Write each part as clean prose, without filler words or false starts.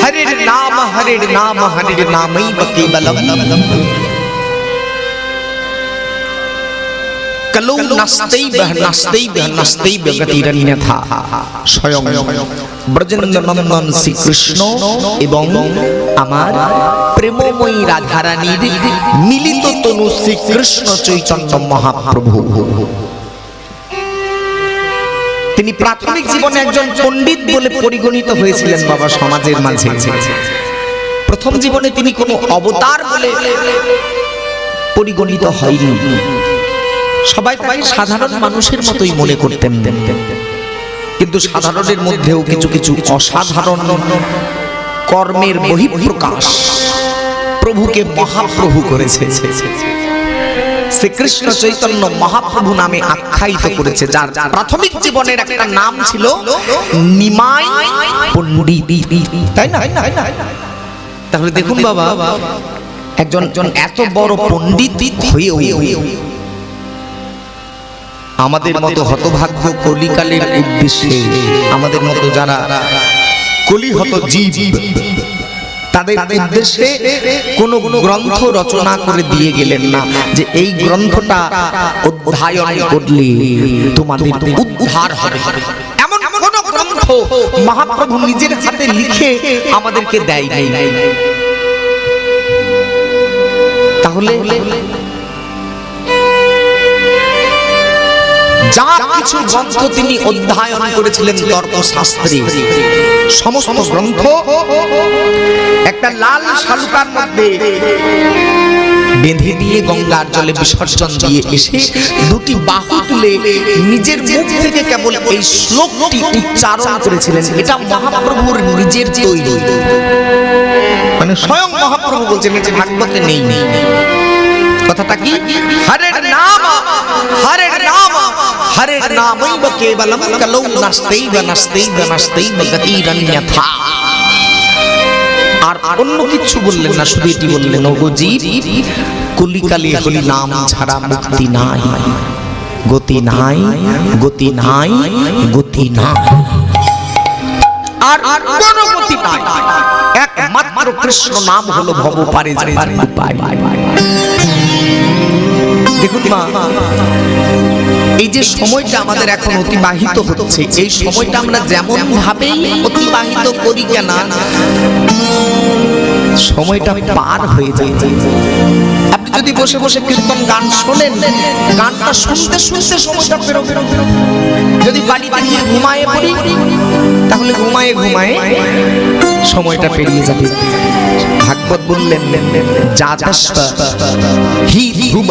হরির নাম হরির নামৈব কেবলম কলৌ নাস্তৈব গতিরন্যথা। স্বয়ং ব্রজেন্দ্র নন্দন শ্রীকৃষ্ণ এবং আমার প্রেমময়ী রাধারানীর মিলিত তনু শ্রীকৃষ্ণ চৈতন্য মহাপ্রভু। তিনি প্রাথমিক জীবনে একজন পণ্ডিত বলে পরিগণিত হয়েছিলেন বাবা সমাজের মাঝে। প্রথম জীবনে তিনি কোনো অবতার বলে পরিগণিত হয়নি। সবাই তাকে সাধারণ মানুষের মতোই মনে করতেন, কিন্তু সাধারণের মধ্যেও কিছু কিছু অসাধারণ কর্মের বহিঃপ্রকাশ প্রভুকে মহাপ্রভু করেছে। শ্রীকৃষ্ণ চৈতন্য মহাপ্রভু নামে আখ্যায়িত করেছে, যার প্রাথমিক জীবনের একটা নাম ছিল নিমাই পণ্ডিত, তাই না? তাহলে দেখুন বাবা, একজন এত বড় পণ্ডিত হয়েও আমাদের মতো হতভাগ্য কলিকালের উদ্দেশ্যে, আমাদের মতো যারা কলিহত জীব, তাদের উদ্দেশ্যে কোন গ্রন্থ রচনা করে দিয়ে গেলেন না যে এই গ্রন্থটা অধ্যয়ন করলে তোমাদের উদ্ধার হবে। এমন কোন গ্রন্থ মহাপ্রভু নিজের হাতে লিখে আমাদেরকে দেয় নাই। তাহলে যা কিছু গ্রন্থ তিনি অধ্যয়ন করেছিলেন তর্কশাস্ত্রে, সমস্ত গ্রন্থ একটা লাল শালুকার মধ্যে বেঁধে দিয়ে গঙ্গার জলে বিসর্জন দিয়ে এসে দুটি বাহু তুলে নিজের মুখ থেকে কেবল এই শ্লোকটি উচ্চারণ করেছিলেন। এটা মহাপ্রভুর নিজের তৈরি, মানে স্বয়ং মহাপ্রভু বলছেন, এটা ভাগবতে নেই। কথাটা কি? হরের নাম হরের নামৈব কেবলম কলৌ নাস্তৈব গতিরন্যথা। আর অন্য কিছু বললেন না, শুধু এটি বললেন, ওগো জীব, কলিকালে হরি নাম ছাড়া মুক্তি নাই, গতি নাই, গতি নাই, গতি নাই, আর কোনো গতি নাই। একমাত্র কৃষ্ণ নাম হলো ভব পারে যাবার উপায়। দেখুন মা, এই যে সময়টা আমাদের এখন অতিবাহিত হচ্ছে, এই সময়টা আমরা যেমন ভাবে অতিবাহিত করি কেন, সময়টা পার হয়ে যায়। আপনি যদি বসে বসে কীর্তন গান শোনেন, গানটা শুনতে শুনতে সময়টা বেরোবে। যদি বাড়িতে গিয়ে ঘুমায়ে পড়ি, তাহলে ঘুমায়ে ঘুমায়ে সময়টা পেরিয়ে যাবে। ভাগবত বললেন, যাতস্ব হি ধ্রুব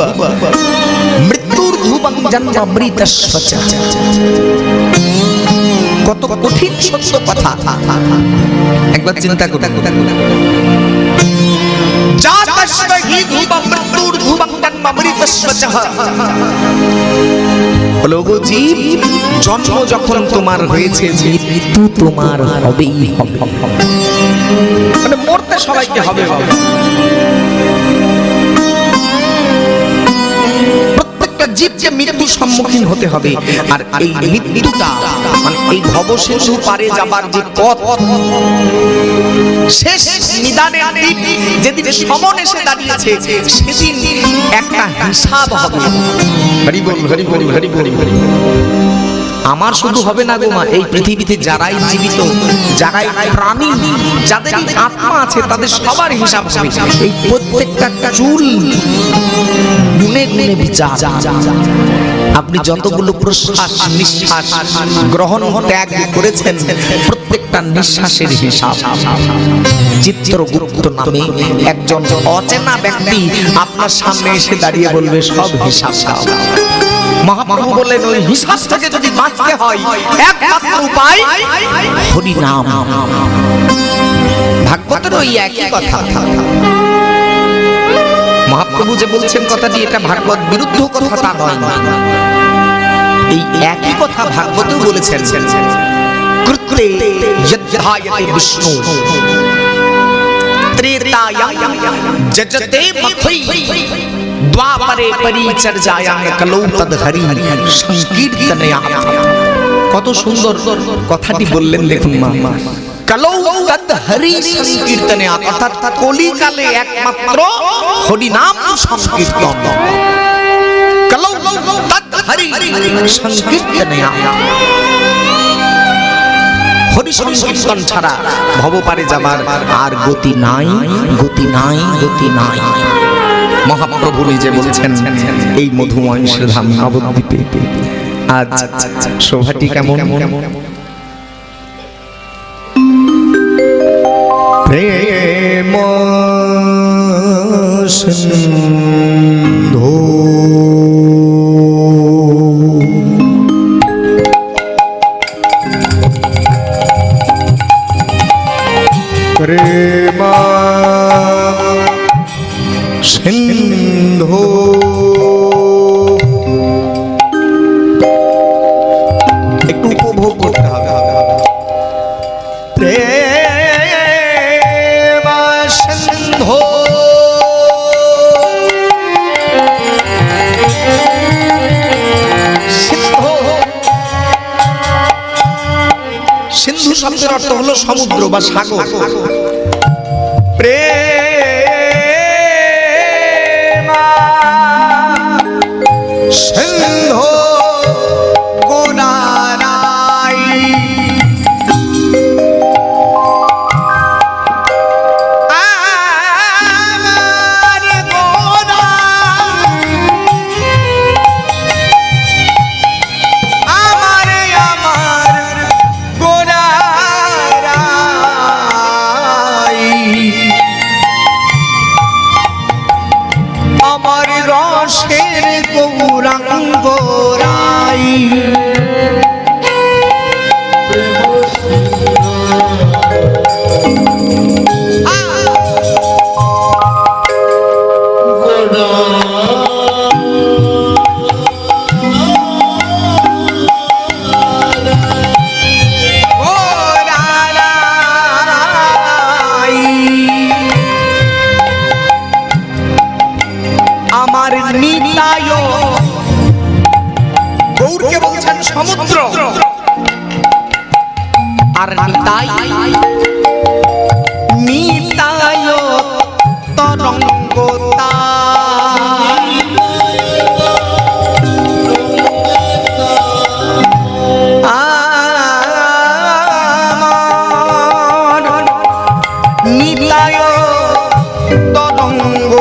মৃত্যুর ধ্রুবং জন্মামৃতস্য চ। কত কঠিন সত্য কথা, একবার চিন্তা করুন। যাতস্ব হি ধ্রুব মৃত্যুর ধ্রুবং জন্মামৃতস্য চ। লোগো জীব, জন্ম যখন তোমার হয়েছে, মৃত্যু তোমার হবেই হবে। মানে মরতে সবাইকে হবে। প্রত্যেকটা জীবকে মৃত্যুর সম্মুখীন হতে হবে। আর এই মৃত্যুটা, মানে এই ভবসিন্ধু পারে যাবার যে পথ, শেষ নিদানের দিন যেদিন সমন এসে দাঁড়িয়েছে, সেদিন একটা হিসাব হবে। হরি বল, হরি বল, হরি বল। আমার শুধু হবে না গো মা, এই পৃথিবীতে যারাই জীবিত, যারাই প্রাণী, যাদের আত্মা আছে, তাদের সবার হিসাব হবে। এই প্রত্যেকটা চুল গুনে গুনে বিচার। আপনি যতগুলো প্রশ্বাস নিঃশ্বাস গ্রহণ ত্যাগ করেছেন, প্রত্যেকটা নিঃশ্বাসের হিসাব। চিত্রগুপ্ত নামে একজন অচেনা ব্যক্তি আপনার সামনে এসে দাঁড়িয়ে বলবে, সব হিসাব দাও। মহাপ্রভু বললেন, ওই হিসাব থেকে যদি বাঁচতে হয়, একমাত্র উপায় হরি নাম। ভাগবতের ওই একই কথা। মহাপ্রভু যে বলছেন কথাটি, এটা ভাগবত বিরুদ্ধ কথা তা নয়, এই একই কথা ভাগবতেও বলেছেন। কৃত্রে যদ্ধায়তে বিষ্ণু ত্রেতায়াং যজতে মখৈ দ্বাপরে পরিচর্যায়াং কলৌ তদ্হরি সংকীর্তনয়াৎ। কত সুন্দর কথাটি বললেন দেখুন মা। কালৌ তদ হরি সংকীর্তনে, অর্থাৎ কলিকালে একমাত্র হরি নাম সংকীর্তন। কালৌ তদ হরি সংকীর্তনে, হরি সংকীর্তন ছাড়া ভবপারে যাবার আর গতি নাই, গতি নাই, গতি নাই। মহাপ্রভু নিজে বলছেন এই মধুময় শ্রীধাম নবদ্বীপে আজ শোভাটি কেমন। প্রেম সিন্ধু প্রেম সিন্ধু একটু উপভোগ করতে হবে। প্রেম সিন্ধু সিন্ধু শব্দের অর্থ হলো সমুদ্র বা সাগর। প্রেম সিন্ধু গোদারাই, আমার গোদা, আমার গোদারাই, আমার রসের গৌরাঙ্গ রাই। আমার নিতায়, গৌরকে বলছেন সমুদ্র, আর নিতাই নিতায় তরঙ্গতা। আমার নিতায় তরঙ্গ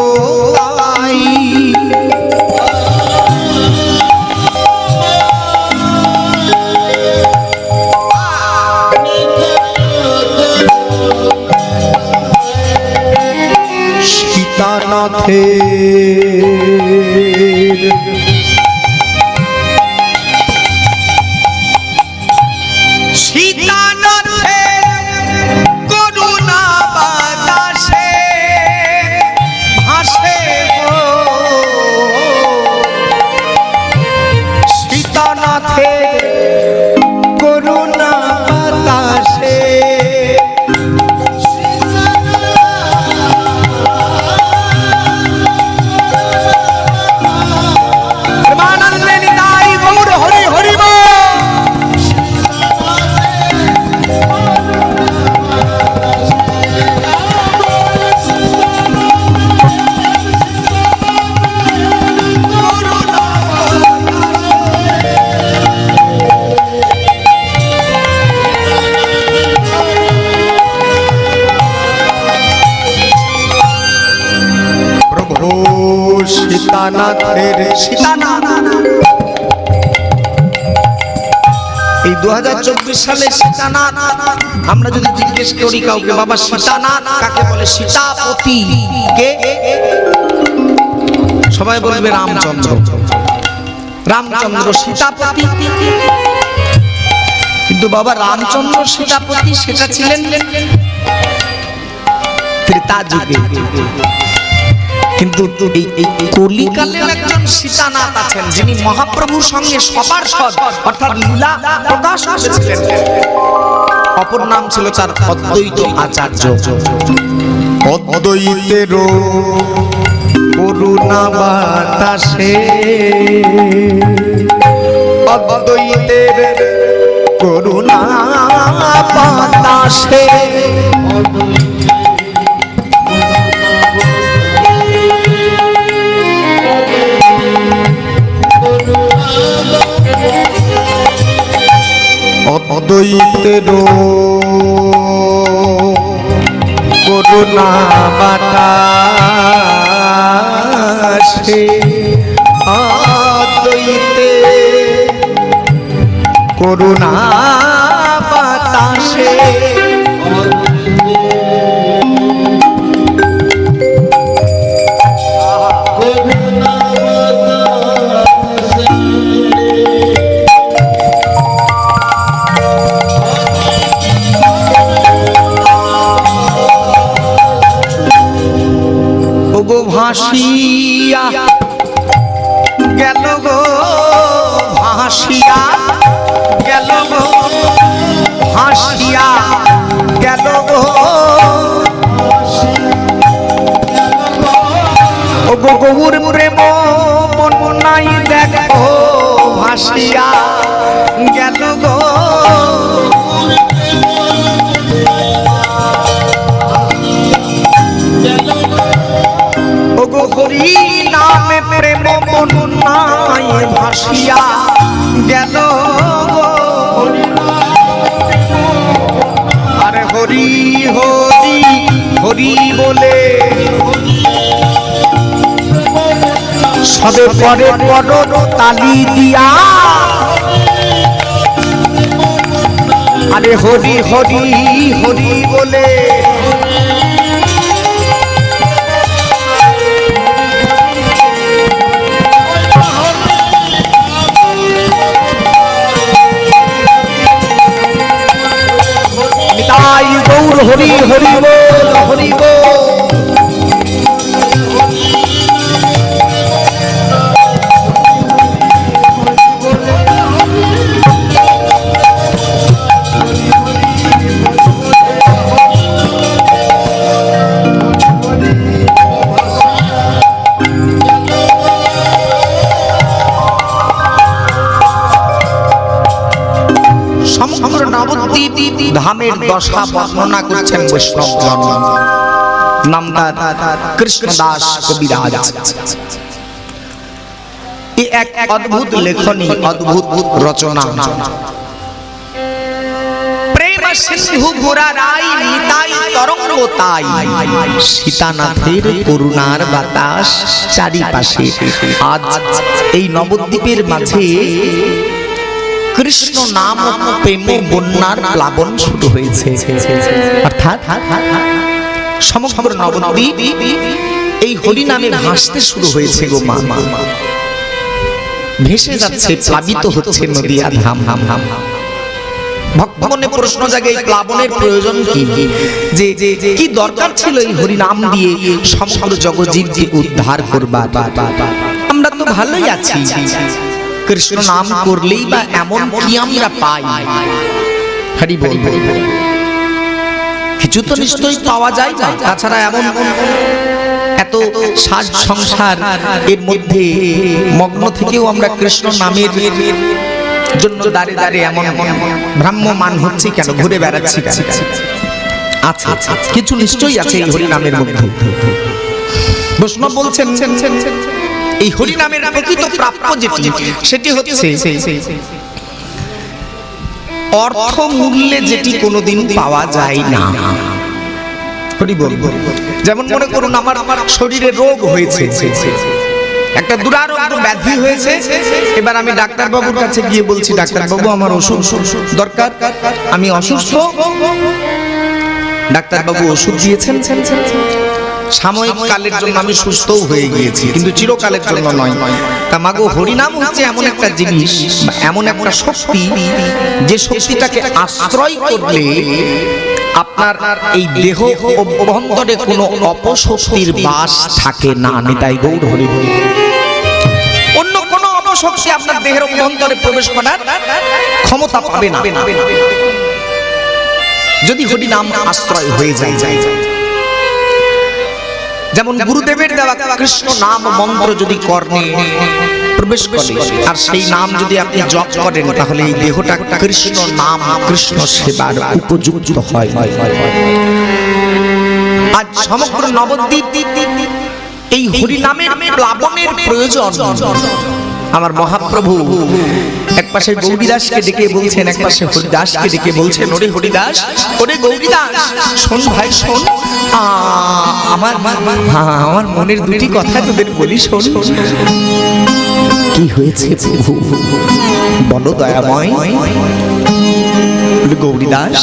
সীতানাথের সীতানাথের করুণা বাতাসে ভাসে গো, সীতানাথের করুণা বাতাসে সীতানাথের সীতানাথ। এই 2024 সালে সীতানাথ আমরা যদি জিজ্ঞেস করি কাউকে, বাবা সীতানাথ কাকে বলে, সীতাপতি কে, সবাই বলবে রামচন্দ্র। রামচন্দ্র সীতাপতি, কিন্তু বাবা রামচন্দ্র সীতাপতি সেটা ছিলেন ত্রেতা যুগে, কিন্তু এই কলিকালে একজন সীতানাথ আছেন যিনি মহাপ্রভুর সঙ্গে সপার্ষদ অর্থাৎ লীলা প্রকাশ করেছিলেন। অপর নাম ছিল তার অদ্বৈত আচার্য। অদ্বৈতের করুণা বাতাসে, অদ্বৈতের করুণা বাতাসে অদ্বৈতের করুণা বাতাসে অদ্বৈতে করুণা বাতাসে ভাসিয়া গেল গো ভাসিয়া গেল গো ভাসিয়া গেল গো ও গো গৌর প্রেম বন্যাই দেখো ভাসিয়া গেল গো হরি নামে প্রেম বন্যায় ভাসিয়া গেল আরে হরি হরি হরি বলে সবে পরে পর তালি দিয়া আরে হরি হরি হরি বলে গৌর হরি হরি বল হরি বল ধামের দশা বর্ণনা করছেন বৈষ্ণব জন নামদার কৃষ্ণদাস কবিরাজ। এক অদ্ভুত লেখনী, অদ্ভুত রচনা। প্রেম সিন্ধু গোরারাই নিতাই তরঙ্গ তাই, সীতানাথের করুণার বাতাস চারিপাশে। আজ এই নবদ্বীপের মাঝে কৃষ্ণ নাম প্রেম বন্যার প্লাবন শুরু হয়েছে। অর্থাৎ সমগ্র নবদ্বীপ এই হরি নামে ভাসতে শুরু হয়েছে গো মা। ভেসে যাচ্ছে, প্লাবিত হচ্ছে নদিয়া ধাম। ভক্তমনে প্রশ্ন জাগে, এই প্লাবনের প্রয়োজন কি? যে কি দরকার ছিল এই হরি নাম দিয়ে সমগ্র জগৎজীবকে উদ্ধার করবার? আমরা তো ভালোই আছি, কৃষ্ণ নাম করলেই বা এমন কি আমরা পাই? হরি বল, কিছু তো নিশ্চয়ই পাওয়া যায় না। তাছাড়া এমন এত সাজ সংসার এর মধ্যে মগ্ন থেকেও আমরা কৃষ্ণ নামের জন্য দাঁড়িয়ে দাঁড়িয়ে এমন ভ্রাম্যমান হচ্ছে কেন, ঘুরে বেড়াচ্ছি কেন? আচ্ছা, কিছু নিশ্চয়ই আছে এই হরি নামের মধ্যে। বৈষ্ণব বলছেন এই হরি নামের প্রকৃত প্রাপ্য যেটি, সেটি হচ্ছে অর্থ মূল্যে যেটি কোনোদিন পাওয়া যায় না। হরি বল। যেমন মনে করুন আমার শরীরে রোগ হয়েছে, একটা দুরারোগ্য ব্যাধি হয়েছে। এবার আমি ডাক্তার বাবুর কাছে গিয়ে বলছি, ডাক্তার বাবু আমার ওষুধ দরকার, আমি অসুস্থ। ডাক্তার বাবু ওষুধ দিয়েছেন, সাময়িক কালের জন্য আমি সুস্থও হয়ে গিয়েছি, কিন্তু চিরকালের জন্য নয়। তা মাগো, হরিনাম হচ্ছে এমন একটা জিনিস, এমন একটা শক্তি, যে শক্তিটাকে আশ্রয় করলে আপনার এই দেহ অভ্যন্তরে কোনো অপশক্তির বাস থাকে না। নিতাই গৌর হরি বল। অন্য কোনো অপশক্তি আপনার দেহের অভ্যন্তরে প্রবেশ করার ক্ষমতা পাবে না যদি হরি নাম আশ্রয় হয়ে যায়। যেমন গুরুদেবের দেওয়া কৃষ্ণ নাম মন্ত্র যদি কর্ণে প্রবেশ করে আর সেই নাম যদি আপনি জপ করেন তাহলে এই দেহটা কৃষ্ণ নাম কৃষ্ণ সেবার উপযুক্ত হয়। আজ সমগ্র নবদ্বীপ এই হরি নামের প্লাবনের প্রয়োজন। আমার মহাপ্রভু একপাশে গৌরীদাসকে ডেকে বলছেন, একপাশে হরিদাসকে ডেকে বলছেন, ওরে হরিদাস, ওরে গৌরীদাস, শোন ভাই শোন, আমার মনের দুটি কথা তোদের বলি, শোন। কি হয়েছে প্রভু বলো দয়াময়? গৌরীদাস,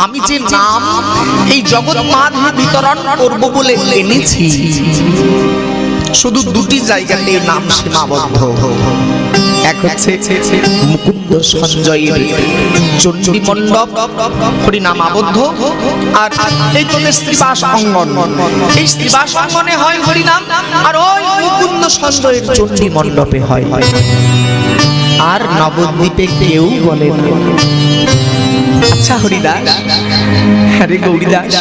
আমি যে নাম এই জগৎ মাধে বিতরণ করব বলে এনেছি, শুধু দুটি জায়গাতে নাম সীমাবদ্ধ। এক হচ্ছে মুকুন্দ সঞ্জয়ের চণ্ডী মণ্ডপ হরিনাম আবদ্ধ, আর এই তোদের শ্রীবাস অঙ্গন, এই শ্রীবাস অঙ্গনে হয় হরিনাম, আর ওই মুকুন্দ সঞ্জয়ের চণ্ডী মণ্ডপে হয়। আর নবদ্বীপে কেউ বলে না। আচ্ছা হরিদাস, আরে গৌরীদাস,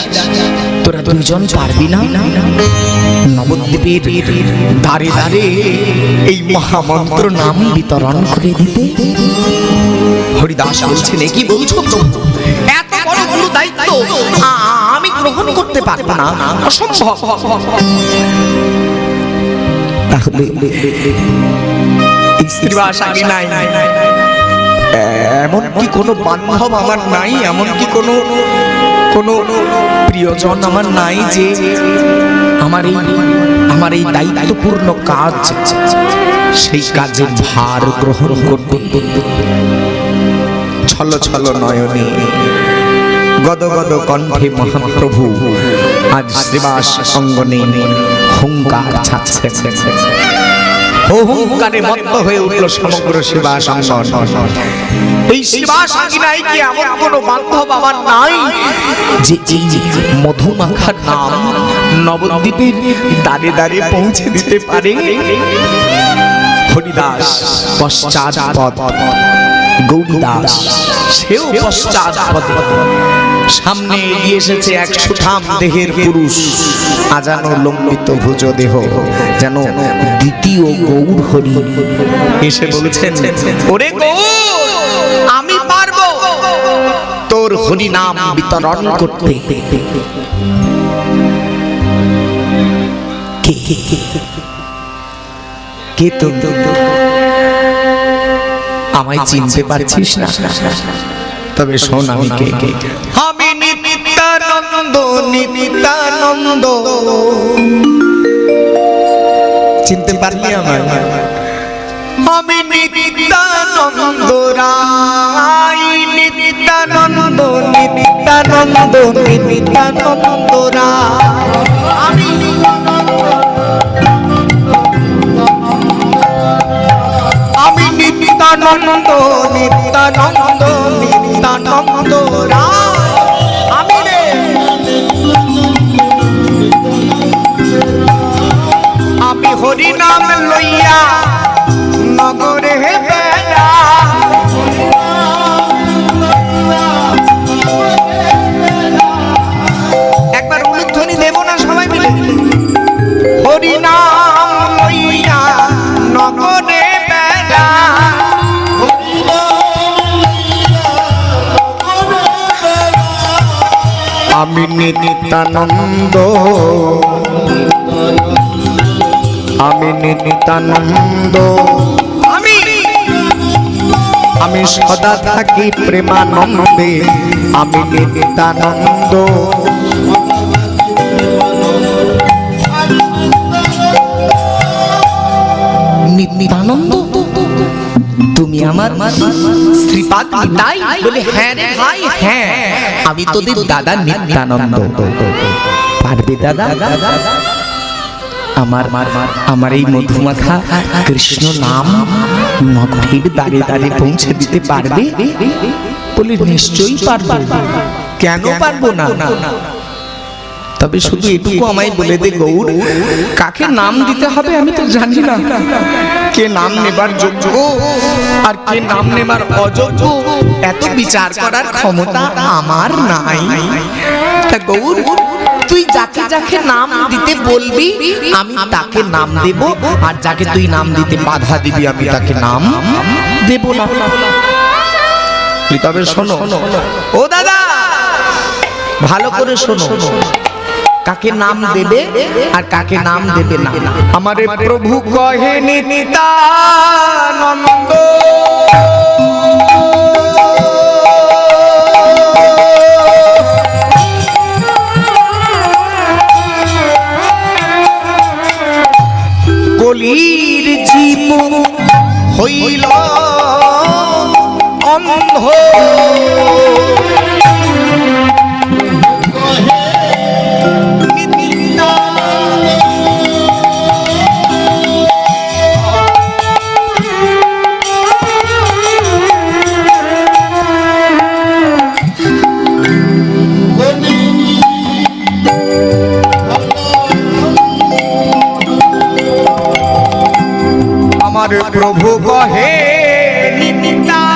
তোরা দুজন পারবি না নবদ্বীপের দাঁড়ে দাঁড়ে এই মহামন্ত্র নাম বিতরণ করে দিতে? হরিদাস বলছেন, কি বলছো প্রভু, এত বড় গুরু দায়িত্ব আমি গ্রহণ করতে পারবো না, অসম্ভব। তাহলে স্ত্রীবাস আগে নাই, এমন কি কোনো বান্ধব আমার নাই, এমন কি কোনো প্রিয়জন আমার নাই যে আমার এই দায়িত্বপূর্ণ কাজ, সেই কাজের ভার গ্রহণ করবে? ছল ছল নয়নে গদ গদ কণ্ঠে মহাপ্রভু আজ শ্রীবাস অঙ্গনে হুঙ্কার ছাড়ছে। হুঙ্কারে মত্ত হয়ে উঠল সমগ্র শ্রীবাস অঙ্গন। এই শ্রীবাস আঙ্গিনায় কি এমন কোনো বান্ধব আমার নাই যে এই মধুমাখার নাম নবদ্বীপের দাঁড়ে দাঁড়ে পৌঁছে দিতে পারে? হরিদাস পশ্চাৎপদ, গৌরীদাস সেও পশ্চাৎপদ। সামনে এগিয়ে এসেছে এক সুঠাম দেহের পুরুষ, আজানো লম্বিত ভুজ দেহ, যেন দ্বিতীয় গৌর হরি। এসে বলছেন, ওরে গৌর, আমি পারবো তোর হরি নাম বিতরণ করতে। কে তো আমায় চিনতে পারছিস না? তবে শোন আমি কে। আমি নিত্যানন্দ, নিত্যানন্দ। চিনতে পারলি আমায়? আমি নিত্যানন্দ রায়, নিত্যানন্দ, নিত্যানন্দ, নিত্যানন্দ রায়। আমি নিত্যানন্দ, নিত্যানন্দ, নিত্যানন্দ রায়। আমি রে, আমি হরি নাম লইয়া নগরে বেড়া। একবার উলুধ্বনি দেব না সবাই মিলে? হরি নাম লইয়া নগরে বেড়া, আমি নিত্যানন্দ, আমি নিত্যানন্দ, আমি সদা থাকি প্রেমানন্দে, আমি নিত্যানন্দ। নিত্যানন্দ, তুমি আমার শ্রীপাদ নিতাই? বলে হ্যাঁ রে ভাই, হ্যাঁ, আমি তোদের দাদা নিত্যানন্দ। পারবে দাদা আমার এই মধুমাখা কৃষ্ণ নাম নগরীর দাঁড়ে দাঁড়ে পৌঁছে দিতে পারবে? বলে নিশ্চয়ই পারবো, কেন পারবো না। তবে শুধু এটুকু আমায় বলে দে গৌর, কাকে নাম দিতে হবে আমি তো জানি না। কে নাম নেবার যোগ্য আর কে নাম নেবার অযোগ্য এত বিচার করার ক্ষমতা আমার নাই। তা গৌর, তুই যাকে যাকে নাম দিতে বলবি আমি তাকে নাম দেব, আর যাকে তুই নাম দিতে বাধা দিবি আমি তাকে নাম দেব না। তবে শোনো ও দাদা, ভালো করে শোনো, কাকে নাম দেবে আর কাকে নাম দেবে না। আমারে প্রভু কহে নিত্যানন্দ, কলির জীব হইল অন্ধ, আমার প্রভু কহে নিত্যানন্দ,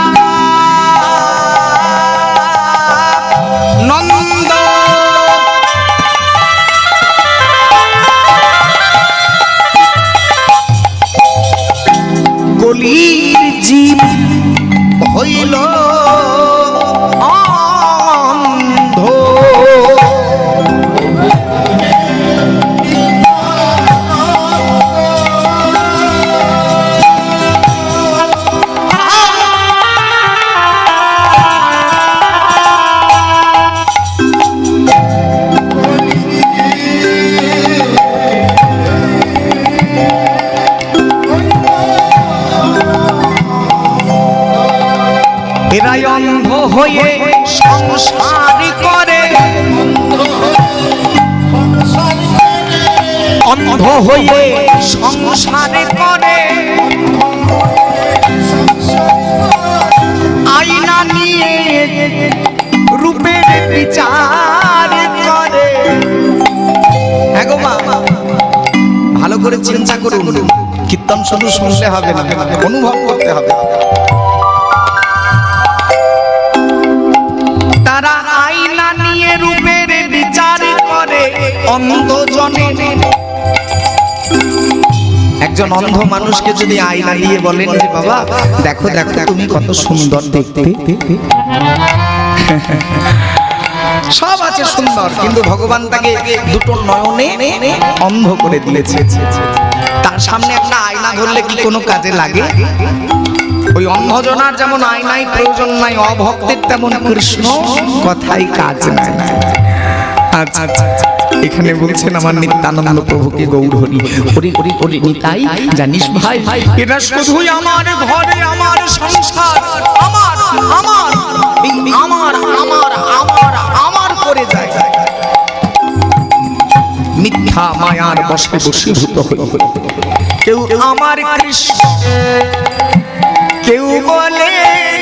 কলির জীব হইল অন্ধ, এরাই অন্ধ হয়ে সংসার করে, অন্ধ হয়ে সংসার করে, আয়না নিয়ে রূপের বিচার করে। হ্যাঁ গো মা, ভালো করে চিন্তা করুন, কীর্তন শুধু শুনলে হবে না, অনুভব করতে হবে। তারা আয়না নিয়ে রূপের বিচার করে অন্ধজনে। একজন অন্ধ মানুষকে যদি আয়না দিয়ে বলেন যে বাবা দেখো দেখো তুমি কত সুন্দর দেখতে, সব আছে সুন্দর, কিন্তু ভগবান তাকে দুটো নয়নে অন্ধ করে দিয়েছে। তার সামনে একটা আয়না ধরলে কি কোনো কাজে লাগে? ওই অন্ধজনার যেমন আয়নাই প্রয়োজন নাই, অভক্তের তেমন কৃষ্ণ কথাই কাজ নাই। আচ্ছা এখানে বলছেন আমার নিত্যানন্দ প্রভুকে গৌর হরি হরি হরি হরি নিতাই। জানিস ভাই, এটা শুধুই আমার ঘরে আমার সংসার, আমার আমার আমার আমার আমার আমার করে যায়। মিথ্যা মায়ার বশে বশীভূত হই। কেউ আমার কৃষ্ণ কেউ বলে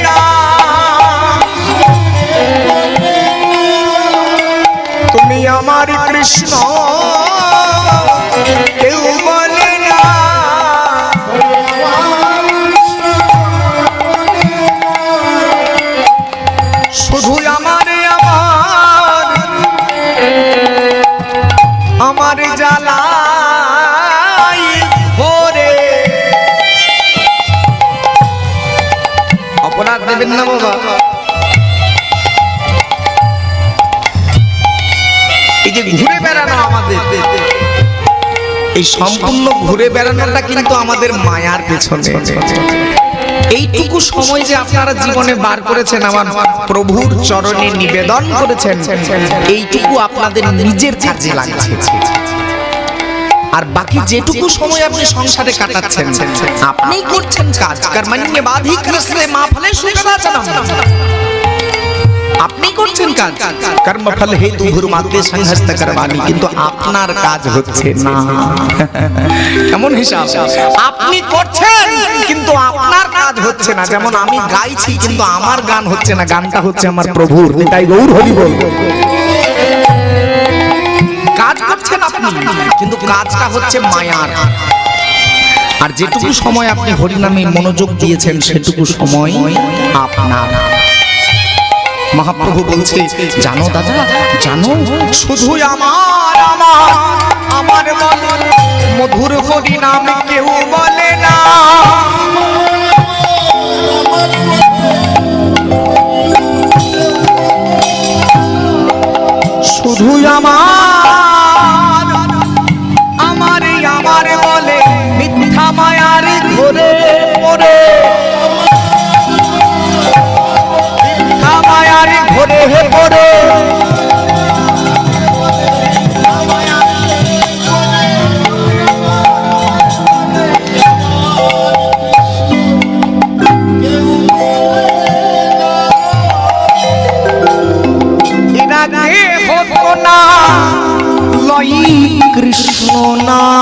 না, তুমি আমার কৃষ্ণ কেউ বলে না, শুধু আমার আমার আমার জ্বালাই ভরে। অপরাধ দেবেন না বাবা। এই যে ঘুরে বেড়ানো আমাদের, এই সম্পূর্ণ ঘুরে বেড়ানোটা কিন্তু আমাদের মায়ার পেছনে। এইটুকু সময় যে আপনারা জীবনে বার করেছেন, আমার প্রভুর চরণে নিবেদন করেছেন, এইটুকু আপনাদের নিজের কাজে লাগছে। আর বাকি যেটুকু সময় আপনি সংসারে কাটাচ্ছেন আপনি করছেন কাজ। কর্মণ্য বাধি কৃষ্ণে মা ফলে সুখদাচনম, আপনি করছেন কাজ। কর্মফল হেতু ভূমাতে সংহস্ত করবানি, কিন্তু আপনার কাজ হচ্ছে না। কেমন হিসাব? আপনি করছেন কিন্তু আপনার কাজ হচ্ছে না। যেমন আমি গাইছি কিন্তু আমার গান হচ্ছে না, গানটা হচ্ছে আমার প্রভুর। তাই গৌর হরি বল। কাজ করছেন আপনি কিন্তু কাজটা হচ্ছে মায়ার। আর যেটুকু সময় আপনি হরিনামে মনোযোগ দিয়েছেন সেটুকু সময় আপনার। মহাপ্রভু বলছে জানো দাদা, জানো শুধু আমার আমার আমার মন মধুর হরি নাম কেউ বলে না, শুধু আমার আমার আমার বলে মিথ্যা মায়ার ঘরে পড়ে, মিথ্যা মায়ার ঘরে পড়ে কৃষ্ণ নাম।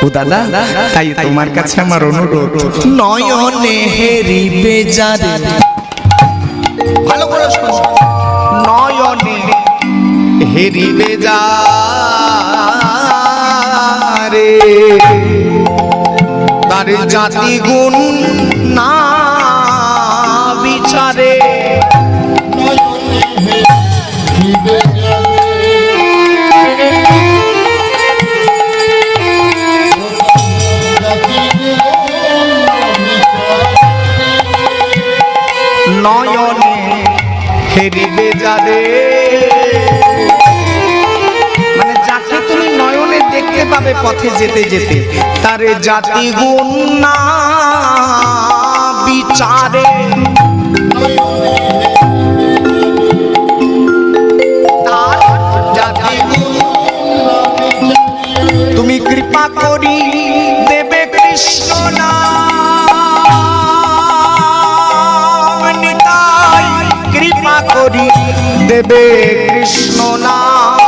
ও দাদা, তাই তোমার কাছে আমার অনুরোধ, নয়নে হেরিবে যারে, ভালো করে শোনো, নয়নে হেরিবে যারে তার জাতি গুণ না বিচারে, নয়নে হেরিবে যারে, মানে যাকে তুমি নয়নে দেখতে পাবে পথে যেতে যেতে, তার জাতি গুণ না বিচারে, তার জাতি গুণ তুমি কৃপা করি দেবে কৃষ্ণ নাম, নিতাই কৃপা করি দেবে কৃষ্ণ নাম,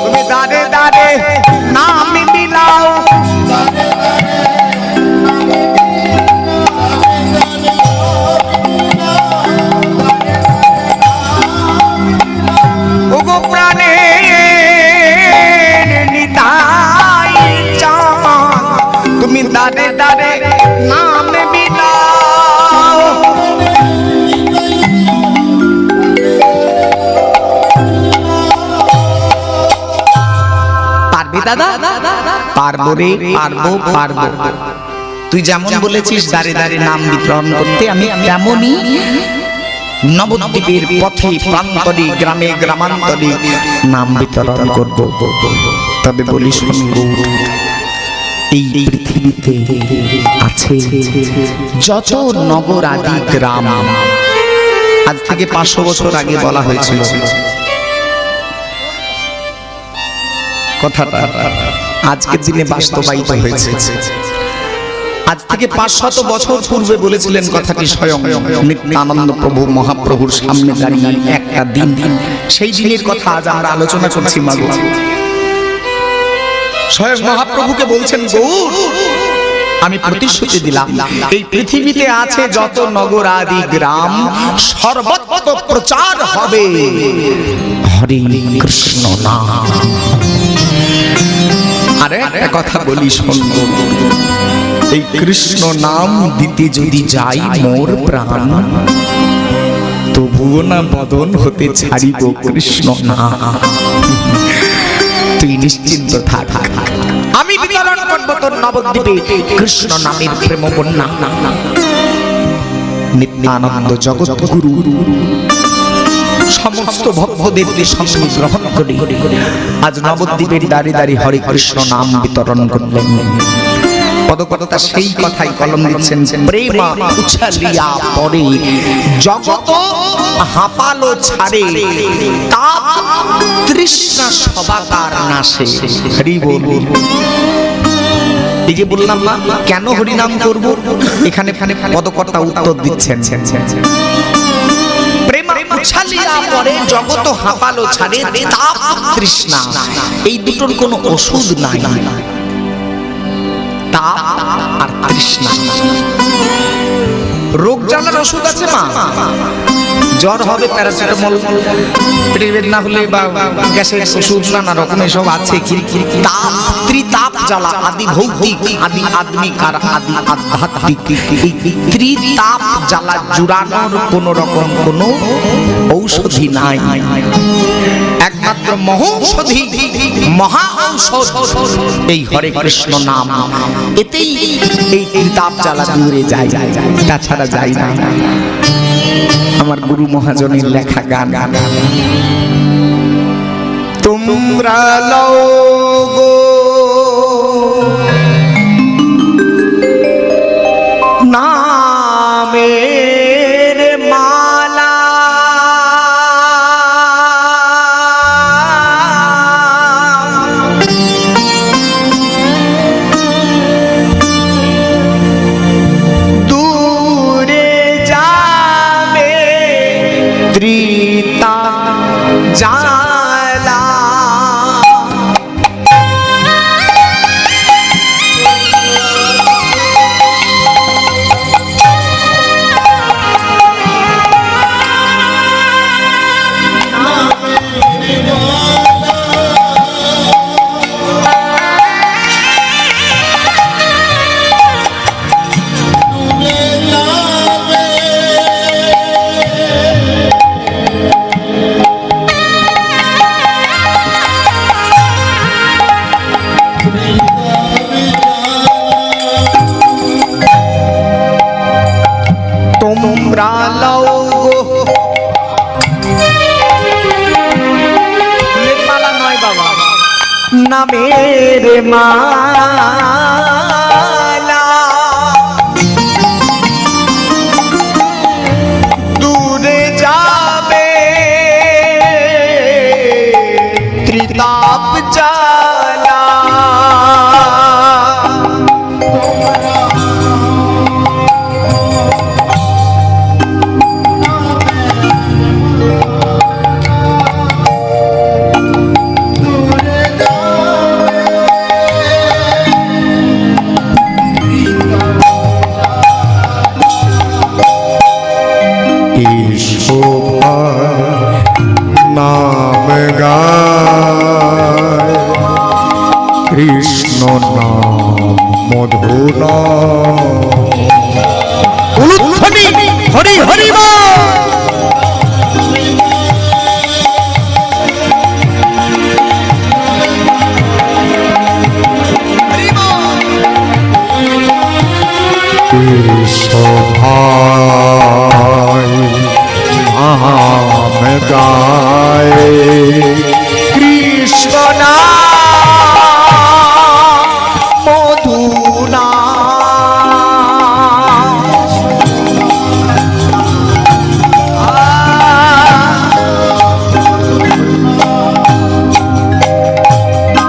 তুমি দাঁড়ে দাঁড়ে নাম বিলাও, ওগো প্রাণে নিতাই চাঁদ, তুমি দাঁড়ে দাঁড়ে নাম বিলাও, পারবি দাদা? পারবো রে, পারবো পারবো। তুই যেমন বলেছিস দাঁড়ে দাঁড়ে নাম বিতরণ করতে, আমি তেমনই নবদ্বীপের পথে প্রান্তরে গ্রামে গ্রামান্তরে নাম বিতরণ করব। তবে বলি শুনবো, এই পৃথিবীতে আছে যত নগর আদি গ্রাম, আজ থেকে 500 বছর আগে বলা হয়েছিল কথাটা, আজকের দিনে বাস্তবায়িত হয়েছে। আজ থেকে 500 বছর পূর্বে বলেছিলেন কথাটি স্বয়ং নিত্যানন্দ প্রভু মহাপ্রভুর সামনে দাঁড়িয়ে একটা দিন, সেই দিনের কথা আজ আমরা আলোচনা করছি। মাগো, স্বয়ং মহাপ্রভুকে বলছেন, গৌর আমি প্রতিশ্রুতি দিলাম এই পৃথিবীতে আছে যত নগর আদি গ্রাম সর্বত্র প্রচার হবে হরে কৃষ্ণ নাম। আরে একটা কথা বলি শুনবো, এই কৃষ্ণ নাম দিতে যদি যাই মোর প্রাণ, তবুও না বদন হতে ছাড়িব কৃষ্ণ নাম। তুই নিশ্চিন্ত থাক, আমি বিতরণ করব তোর নবদ্বীপে কৃষ্ণ নামের প্রেম বন্যা। নিত্যানন্দ জগৎগুরু সমস্ত ভক্তদের সঙ্গে গ্রহণ করে আজ নবদ্বীপের দাঁড়ি দাঁড়ি হরে কৃষ্ণ নাম বিতরণ করলেন। পদকর্তা সেই কথাই কলম দিচ্ছেন, প্রেমা উছলিয়া পড়ে জগত হাঁপালো ছাড়ে, তাপ তৃষ্ণা সবাকার নাশে। হরি বল। এই যে বললাম না কেন হরি নাম করব, এখানে পদকর্তা উত্তর দিচ্ছেন, প্রেমা উছলিয়া পড়ে জগত হাঁপালো ছাড়ে, তাপ তৃষ্ণা, এই দুটোর কোনো ওষুধ নাই। তাপ আর তৃষ্ণা, রোগ জ্বালার ওষুধ আছে মা, জ্বর হবে প্যারাসিটামল, পেটের বেদনা হলে বা গ্যাসের ওষুধ, নানা রকম এসব আছে। তাপ, ত্রিতাপ জ্বালা, আদি ভৌতিক, আদি আদমিক আর আদি আধ্যাত্মিক, এই ত্রিতাপ জ্বালা জুড়ানোর কোন রকম কোন ঔষধি নাই। একমাত্র মহৌষধি, মহা ঔষধ এই হরে কৃষ্ণ নাম। এতেই এই ত্রিতাপ জ্বালা দূরে যায়, তাছাড়া যায় না। আমার গুরু মহাজনের লেখা গান, তোমরা লও গো নামের মালা, দূরে যাবে ত্রিতাপ জ্বালা। তোমরা লও গো মালা নয় বাবা, নামের মালা, দূরে যাবে ত্রিতাপ জ্বালা। नाम गाय कृष्ण नाम मधुरा हरि हरि भाई नाम गाए কৃষ্ণ নাম মধুনা।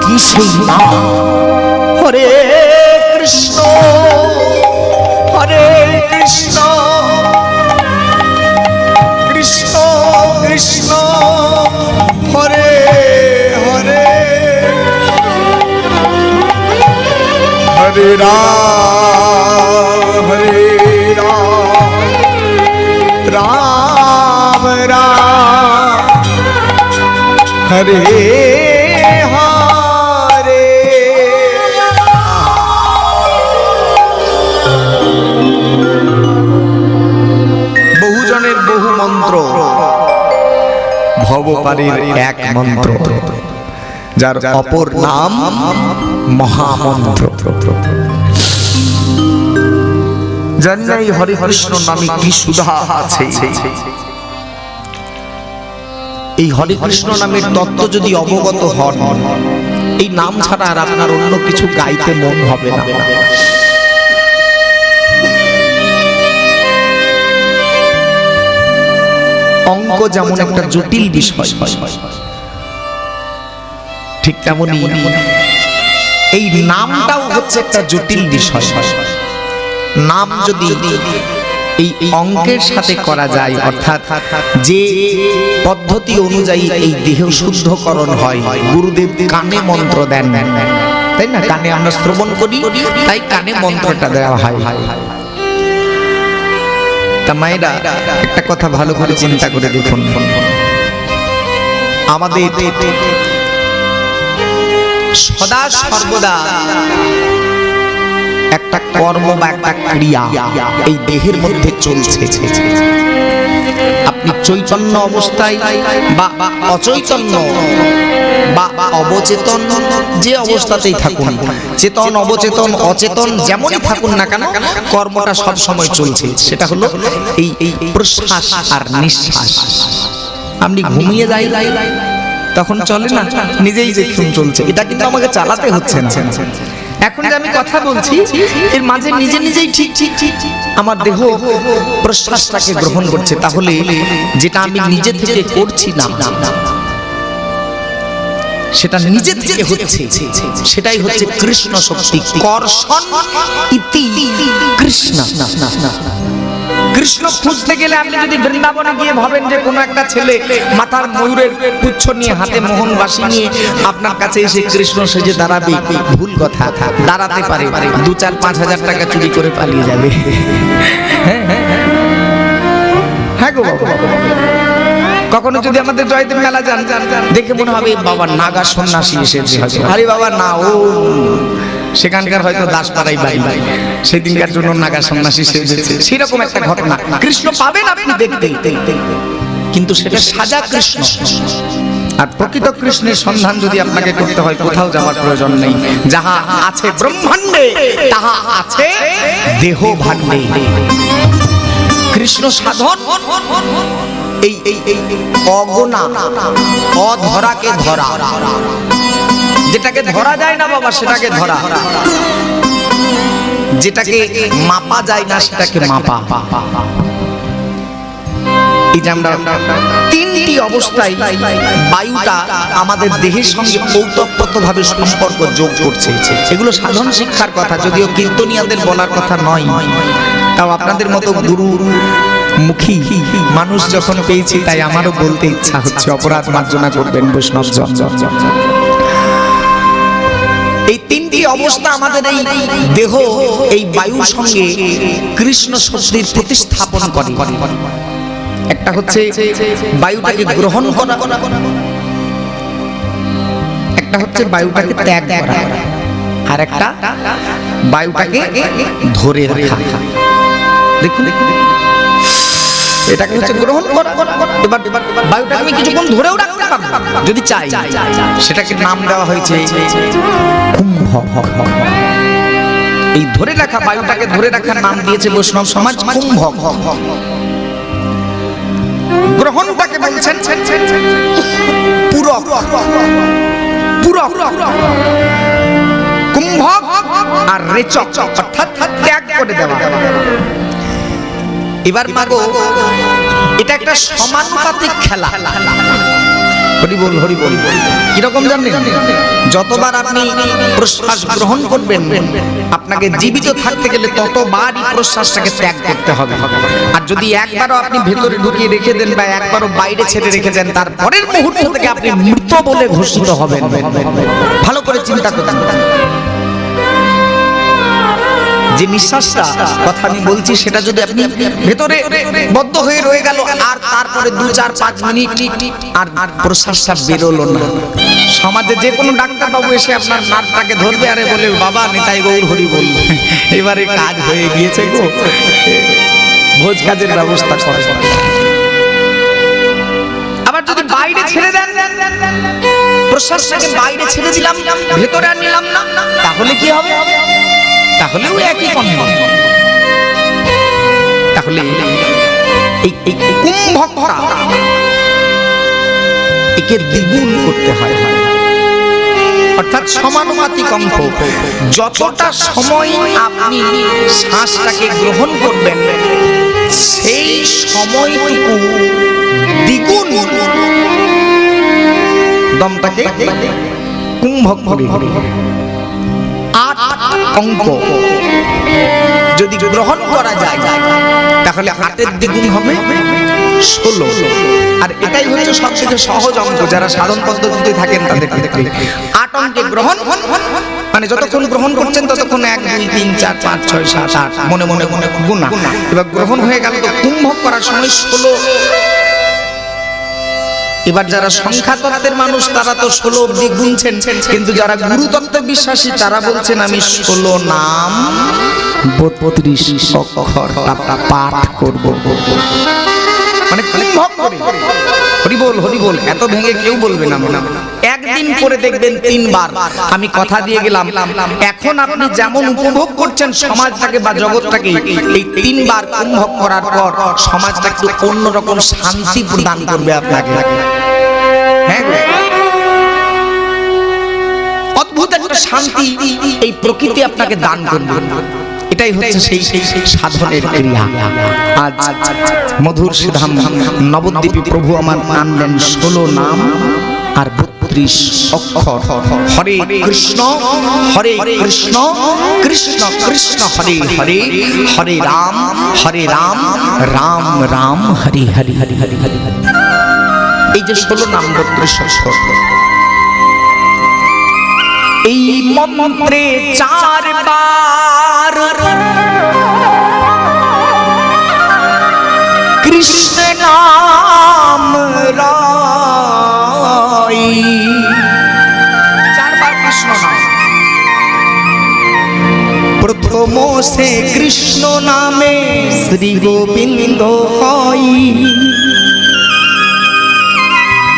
কি সেই নাম? হরে কৃষ্ণ, হরে কৃষ্ণ, কৃষ্ণ কৃষ্ণ হরে হরে, हरे राम রাম রাম हरे হরে। বহুজনের বহু মন্ত্র, ভবপারের এক মন্ত্র, যার অপর নাম মহামন্ত্র। জানি হরে কৃষ্ণ নামে কি সুধা আছে। এই হরে কৃষ্ণ নামের তত্ত্ব যদি অবগত হন, এই নাম ছাড়া আর আপনার অন্য কিছু গাইতে মন হবে না। অঙ্ক যেমন একটা জটিল বিষয়, ঠিক তেমনি এই নামটাও হচ্ছে একটা জটিল বিষয়। নাম যদি এই অঙ্কের সাথে করা যায়, অর্থাৎ যে পদ্ধতি অনুযায়ী এই দেহ শুদ্ধকরণ হয়, গুরুদেব কানে মন্ত্র দেন, তাই না? কানে আমরা শ্রবণ করি, তাই কানে মন্ত্রটা দেওয়া হয়। তা মায়েরা একটা কথা ভালো করে চিন্তা করে দেখুন, আমাদের সদা সর্বদা একটা কর্ম বা একটা ক্রিয়া এই দেহের মধ্যে চলছে। আপনি চৈতন্য অবস্থায় বা অচৈতন্য বা অবচেতন যে অবস্থাতেই থাকুন, চেতন অবচেতন অচেতন যেমনই থাকুন না কেন, কর্মটা সব সময় চলছে। সেটা হলো এই প্রশ্বাস আর নিঃশ্বাস। আপনি ঘুমিয়ে যাই তখন চলে না, নিজেই দেখুন চলছে। এটা কিন্তু আমাকে চালাতে হচ্ছে না। এখন যে আমি কথা বলছি এর মাঝে নিজে নিজেই ঠিক ঠিক ঠিক আমার দেহ প্রশ্বাসটাকে গ্রহণ করছে। তাহলে যেটা আমি নিজে থেকে করছি না, সেটা নিজে থেকে হচ্ছে, সেটাই হচ্ছে কৃষ্ণ শক্তি। কর্ষণ ইতি কৃষ্ণ। কৃষ্ণ খুঁজতে গেলে আপনি যদি বৃন্দাবনে গিয়ে ভাবেন যে কোনো একটা ছেলে মাথার ময়ূরের পুচ্ছ নিয়ে হাতে মোহন বাঁশি নিয়ে আপনার কাছে এসে কৃষ্ণ সেজে দাঁড়াবে, ভুল কথা। দাঁড়াতে পারে, 2-4-5 হাজার টাকা চুরি করে পালিয়ে যাবে। হ্যাঁ গো বাবা, কখনো যদি আমাদের জয়দেব মেলা যান, দেখে মনে হবে বাবা নাগা সন্ন্যাসী এসেছে। আরে বাবা না, ও সেখানকার হয়তো দাসপাড়াই বাড়ি, সেদিনকার জন্য নাগা সন্ন্যাসী সেজেছে, সেরকম একটা ঘটনা কৃষ্ণ পাবেন আপনি দেখতে, কিন্তু সেটা সাজা কৃষ্ণ। আর প্রকৃত কৃষ্ণের সন্ধান যদি আপনাকে করতে হয়, কোথাও যাওয়ার প্রয়োজন নেই। যাহা আছে ব্রহ্মাণ্ডে তাহা আছে দেহ ভাণ্ডে। কৃষ্ণ সাধন এই অগোনা অধরাকে ধরা, যেটাকে ধরা যায় না বাবা সেটাকে ধরা, যেটাকে মাপা যায় না সেটাকে মাপা। এই যে আমরা তিনটি অবস্থায় বায়ুটা আমাদের দেহের সঙ্গে ওতপ্রোতভাবে সম্পর্ক যোগ করছে, এগুলো সাধন শিক্ষার কথা, যদিও কীর্তনিয়াদের বলার কথা নয়। তাও আপনাদের মতো গুরু মুখী মানুষ যখন পেয়েছি, তাই আমারও বলতে ইচ্ছা হচ্ছে। অপরাধ মার্জনা করবেন বৈষ্ণবজন। এই তিনটি অবস্থা আমাদের এই দেহ এই বায়ুর সঙ্গে কৃষ্ণ শক্তির প্রতিস্থাপন করে। একটা হচ্ছে বায়ুটাকে গ্রহণ করা, একটা হচ্ছে বায়ুটাকে ত্যাগ করা, আর একটা বায়ুটাকে ধরে রাখা। দেখুন এটাকে হচ্ছে গ্রহণ করা। এবার বায়ুটাকে আমি কিছুক্ষণ ধরেও রাখতে পারবো যদি চাই, সেটাকে নাম দেওয়া হয়েছে কুম্ভক। এই ধরে রাখা বায়ুটাকে ধরে রাখার নাম দিয়েছে বৈষ্ণব সমাজ কুম্ভক। গ্রহণটাকে বলছেন পুরক। পুরক কুম্ভক আর রেচক, অর্থাৎ ত্যাগ করে দেওয়া। এবার মাগো, এটা একটা সমানুপাতিক খেলা। হরি বল হরি বল। কিরকম জানেন? যতবার আপনি প্রশ্বাস গ্রহণ করবেন, আপনাকে জীবিত থাকতে গেলে ততবারই প্রশ্বাসটাকে ত্যাগ করতে হবে। আর যদি একবারও আপনি ভেতরে ঢুকিয়ে রেখে দেন বা একবারও বাইরে ছেড়ে রেখে দেন, তার পরের মুহূর্ত থেকে আপনি মৃত বলে ঘোষিত হবেন। ভালো করে চিন্তা করুন। যে নিঃশ্বাসটা কথা আমি বলছি, সেটা যদি আপনি ভেতরে বদ্ধ হয়ে রয়ে গেল, আর তারপরে 2-4-5 মিনিট আর প্রশ্বাসটা বেরোলো না, সমাজে যে কোনো ডাক্তার বাবু এসে আপনার নাকটাকে ধরবে আরে বলে বাবা নিতাই গৌর হরি বল, এবারে কাজ হয়ে গিয়েছে গো, ভোজ কাজের ব্যবস্থা করে। আবার যদি বাইরে ছেড়ে দেন, প্রশ্বাসটাকে বাইরে ছেড়ে দিলাম, ভেতরে আর নিলাম না, তাহলে কি হবে? তাহলেও একই কর্ম। তাহলে এই কুম্ভকটা একে দ্বিগুণ করতে হয়, অর্থাৎ সমানুপাতিক অঙ্ক। যতটা সময় আপনি শ্বাসটাকে গ্রহণ করবেন, সেই সময়টুকু দ্বিগুণ দমটাকে কুম্ভক করে 8 অঙ্ক যদি গ্রহণ করা যায়, তাহলে 8-এর দ্বিগুণ হবে 16। আর এটাই হচ্ছে সবথেকে সহজ অঙ্ক, যারা সাধন পদ্ধতিতে থাকেন তাদের ক্ষেত্রে। 8 অঙ্কে গ্রহণ, মানে যতক্ষণ গ্রহণ করছেন ততক্ষণ 1 2 3 4 5 6 7 8 মনে মনে গুণা। এবার গ্রহণ হয়ে গেল তো কুম্ভক করার সময় 16। এবার যারা সংখ্যা তত্ত্বের মানুষ তারা তো 16 অবধি গুনছেন, কিন্তু যারা গুরু তত্ত্বে বিশ্বাসী তারা বলছেন আমি 16 নাম 32 অক্ষর পাঠ করব, মানে কুম্ভক করে। হরি বল হরি বল, এত ভেঙে কেউ বলবে না। একদিন করে দেখবেন 3 বার। আমি কথা দিয়ে গেলাম, এখন আপনি যেমন উপভোগ করছেন সমাজটাকে বা জগৎটাকে, এই 3 বার কুম্ভক করার পর সমাজটা একটু অন্যরকম শান্তি প্রদান করবে আপনাকে। হ্যাঁ, অদ্ভুত একটা শান্তি এই প্রকৃতি আপনাকে দান করবে। এটাই হচ্ছে সেই সাধনের ক্রিয়া। আজ মধুর সিধাম নবদ্বীপে প্রভু আমার আনলেন 16 নাম আর 32 অক্ষর। হরে কৃষ্ণ হরে কৃষ্ণ কৃষ্ণ কৃষ্ণ হরে হরে, হরে রাম রাম রাম হরে হরে। এই যে 16 নাম 32 অক্ষর, এই মন্ত্রে 4 বার কৃষ্ণ নাম রাই, 4 বার কৃষ্ণ নাম। প্রথম সে কৃষ্ণ নামে শ্রী গোবিন্দ হয়,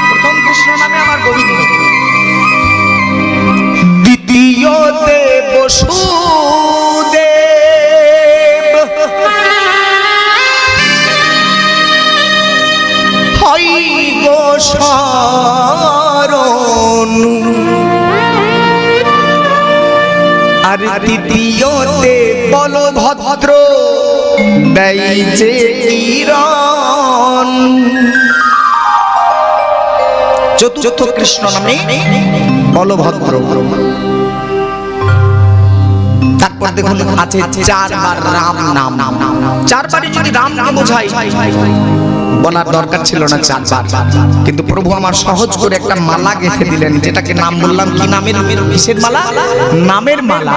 প্রথম কৃষ্ণ নামে আমার গোবিন্দ। দ্বিতীয় দেব বসুদেব হই গো শরণ, আর তৃতীয়তে বলভদ্র দেয় যে কিরণ। চতুর্থ কৃষ্ণ নামে বলভদ্র। তারপর দেখুন আছে 4 বার রাম নাম। 4 বারই যদি রামকে বোঝাই, বলার দরকার ছিল না 4 বার, কিন্তু প্রভু আমার সহজ করে একটা মালা গেঁথে দিলেন, যেটাকে নাম বললাম কি নামের, কিসের মালা? নামের মালা,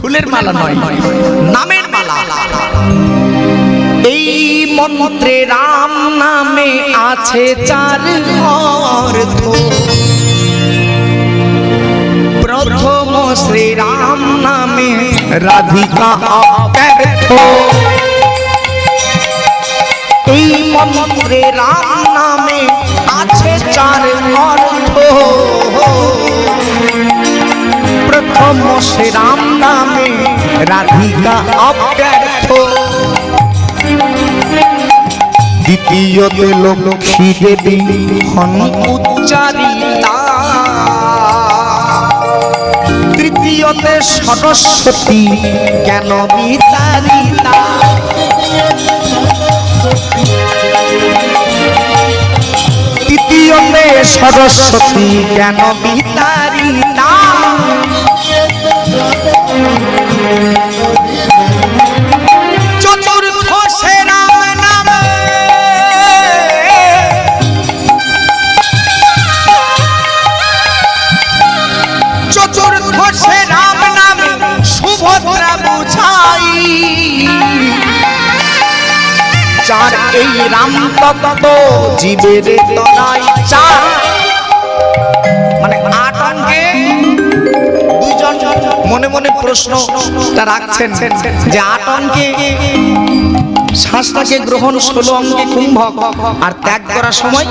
ফুলের মালা নয়, নামের মালা। এই মন্ত্রে রাম নামে আছে 4 অর্থ। প্রথম শ্রী রাম নামে রাধিকা অব্যর্থ, এই মন্ত্রে রাম নামে আছে 4 অর্থ। প্রথম শ্রী রাম নামে রাধিকা অব্যর্থ, দ্বিতীয়তে লক্ষ্মী দেবী হন উচ্চারিতা, তৃতীয়তে সরস্বতী জ্ঞান বিতারিতা, তৃতীয়তে সরস্বতী জ্ঞান বিতারিতা, চতুর্থ সে রাম নামে সুভদ্রা বুঝাই, 4 এই রাম তত্ত্ব জীবের তরাই 4, মানে 8 অঙ্কে 2 জন মনে মনে প্রশ্নটা রাখছেন যে 8 অঙ্কে শ্বাসটাকে গ্রহণ, 16 অঙ্কে কুম্ভক, আর ত্যাগ করার সময়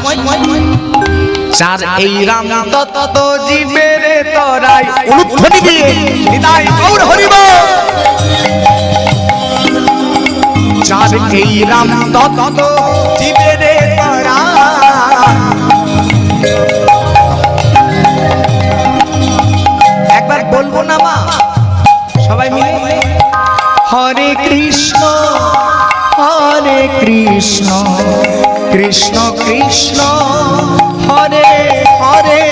4 এই রাম তত্ত্ব জীবের তরাই। উলুধ্বনি দিয়ে নিতাই গৌর হরি বল। 4 এই রাম তত্ত্ব জীবের তরাই। একবার বলবো না মা সবাই মিলে? হরে কৃষ্ণ হরে কৃষ্ণ কৃষ্ণ কৃষ্ণ হরে হরে,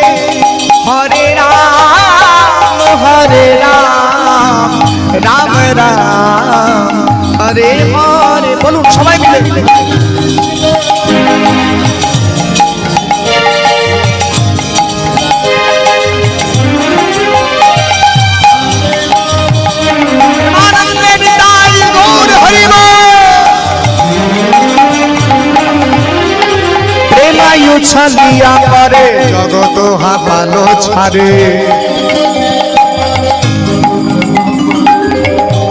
হরে রাম রাম রাম হরে হরে। বলুন সবাই মিলে। বায়ু ছালিয়া করে জগত হাবালো ছাড়ে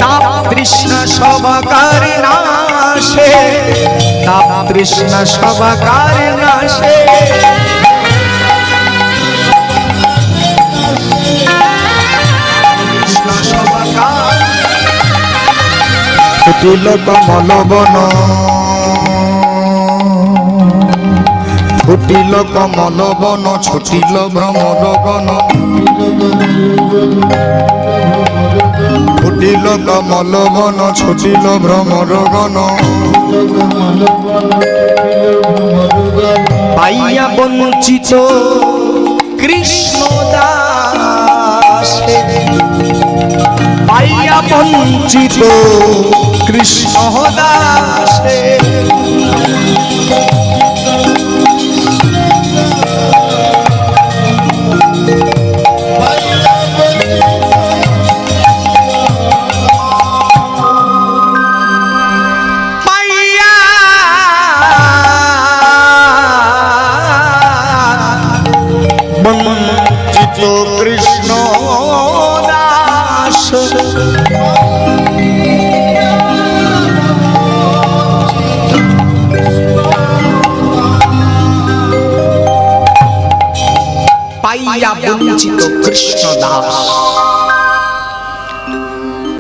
তাপ তৃষ্ণা সবাকার নাশে তাপ তৃষ্ণা সবাকার নাশে তৃষ্ণা সবাকার ফুটিল কমল বন ফুটিল কমল বন ছুটিল ভ্রমর গণ ফুটিল কমল বন ছুটিল ভ্রমর গণ পাইয়া বঞ্চিত কৃষ্ণ দাসে পাইয়া বঞ্চিত কৃষ্ণ দাসে বঞ্চিত কৃষ্ণ দাস পাইয়া বঞ্চিত কৃষ্ণ দাস